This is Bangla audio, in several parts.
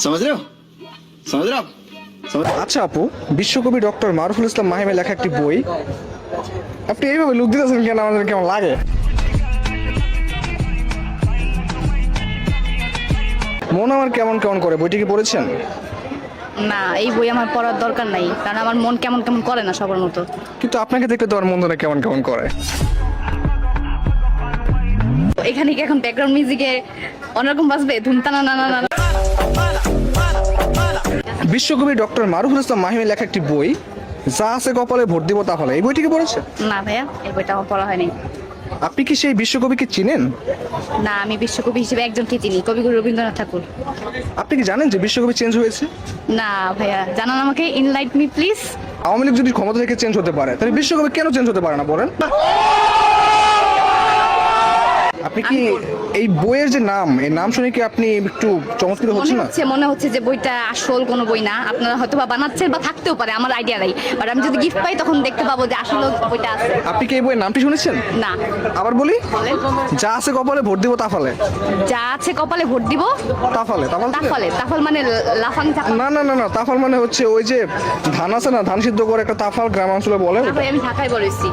समझ रहे हो समझ रहे हो आप? আচ্ছা আপু, বিশ্বকবি ডক্টর মারুফুল ইসলাম মাহিমের লেখা একটি বই, আপনি এইভাবে লুক দিতেছেন কেন? আমাদের কেমন লাগে? মন আমার কেমন কেমন করে, বইটি কি পড়েছেন? না, এই বই আমার পড়ার দরকার নাই, কারণ আমার মন কেমন কেমন করে না সবার মতো। কিন্তু আপনাকে দেখলে তো আমার মন ধরে কেমন কেমন করে। এখানে কি এখন ব্যাকগ্রাউন্ড মিউজিকে অন্যরকম বাজবে, ধুমতানা না না না না। বিশ্বকবি ডক্টর মারুফুল ইসলাম মাহিমের লেখা একটি বই, যা আছে কপালে ভোট দিব তা ফলে, এই বইটি কি পড়েছেন? না ভাইয়া, এই বইটা আমার পড়া হয়নি। আপনি কি সেই বিশ্বকবিকে চিনেন? না, আমি বিশ্বকবি হিসেবে একজনকে চিনি, কবিগুরু রবীন্দ্রনাথ ঠাকুর। আপনি কি জানেন যে বিশ্বকবি চেঞ্জ হয়েছে? না ভাইয়া, জানান আমাকে, ইনলাইট মি প্লিজ। আওয়ামী লীগ যদি ক্ষমতা থেকে চেঞ্জ হতে পারে, তাহলে বিশ্বকবি কেন চেঞ্জ হতে পারে না বলেন? আপনি কি এই বইয়ের যে নাম, এই নাম শুনে কি আপনি একটু চমৎকৃত হচ্ছেন না? মনে হচ্ছে যে বইটা আসল কোনো বই না, আপনারা হয়তো বা বানাচ্ছেন বা থাকতেও পারে, আমার আইডিয়া নাই, বাট আমি যদি গিফট পাই তখন দেখতে পাবো যে আসলে বইটা আছে। আপনি কি এই বইয়ের নামটি শুনেছেন? না। আবার বলি, বলেন। যা আছে কপালে ভোট দিব তাফালে। যা আছে কপালে ভোট দিব তাফালে তাফাল থেকে? তাফালে, তাফাল মানে লাফাং চাপা। না না না না, তাফাল মানে হচ্ছে ওই যে ধান আছে না, ধান সিদ্ধ করে একটা তাফাল গ্রাম অঞ্চলে বলে। না ভাই, আমি ঢাকায় বড় হইছি।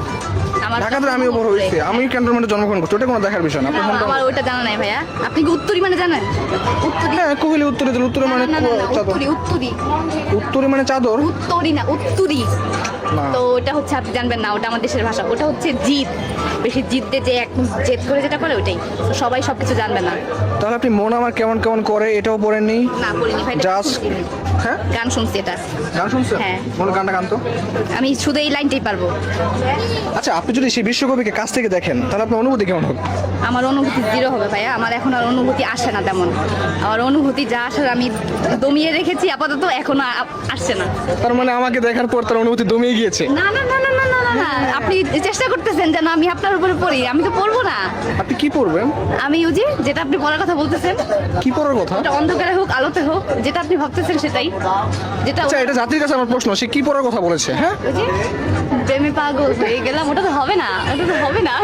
আমার ঢাকাতে আমিও বড় হয়েছি, আমি ক্যান্টনমেন্টে জন্মগ্রহণ করছি, ওটা কোনো দেখার বিষয় না। না, আমার ওইটা জানা নাই ভাইয়া। আপনি কি উত্তরি মানে জানেন? উত্তরি হ্যাঁ, কোহলি উত্তরে দিল, উত্তরে মানে না, না, না, চাদর। উত্তরি উত্তরি উত্তরে মানে চাদর উত্তরি না, উত্তরি। না। তো ওটা হচ্ছে আপনি জানবেন না, ওটা আমার দেশের ভাষা। ওটা হচ্ছে জিদ, বেশি জিদ্দে যে এক জেদ করে যেটা করে ওইটাই। তো সবাই সবকিছু জানবে না। তাহলে আপনি মন আমার কেমন কেমন করে এটাও পড়েননি? না পড়িনি ভাই, এটা Just- শুনছি আমি। হ্যাঁ, গান শুনছি এটা। গান শুনছেন? হ্যাঁ। মনে গানটা গান তো। আমি শুধু এই লাইনটাই পারবো। আচ্ছা, আপনি যদি সেই বিশ্বকবিকে কাছ থেকে দেখেন, তাহলে আপনার অনুভূতি কেমন হবে? আমার অনুভূতি জিরো হবে ভাইয়া, আমার এখন আর অনুভূতি আসে না তেমন। আমার অনুভূতি যা আসার আমি দমিয়ে রেখেছি আপাতত, এখনো আসছে না। তার মানে আমাকে দেখার পর তার অনুভূতি দমিয়ে গিয়েছে। না না না না না না না না, আপনি চেষ্টা করতেছেন যেন আমি আপনার উপরে পড়ি, আমি তো পড়বো না। আপনি কি পড়বেন? আমি ইউজি, যেটা আপনি পড়ার কথা বলতেছেন, কি পড়ার কথা? ওটা অন্ধকারে হোক আলোতে হোক, যেটা আপনি ভাবতেছেন সেটাই, যেটা আচ্ছা, এটা জাতির কাছে আমার প্রশ্ন, সে কি পড়ার কথা বলেছে? হ্যাঁ, ওই যে প্রেমে পাগল হয়ে গেলাম, ওটা তো হবে না, ওটা তো হবে না।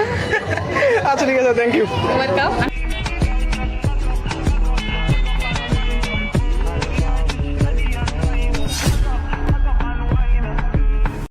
আচ্ছা ঠিক আছে, থ্যাংক ইউ। ওয়েলকাম।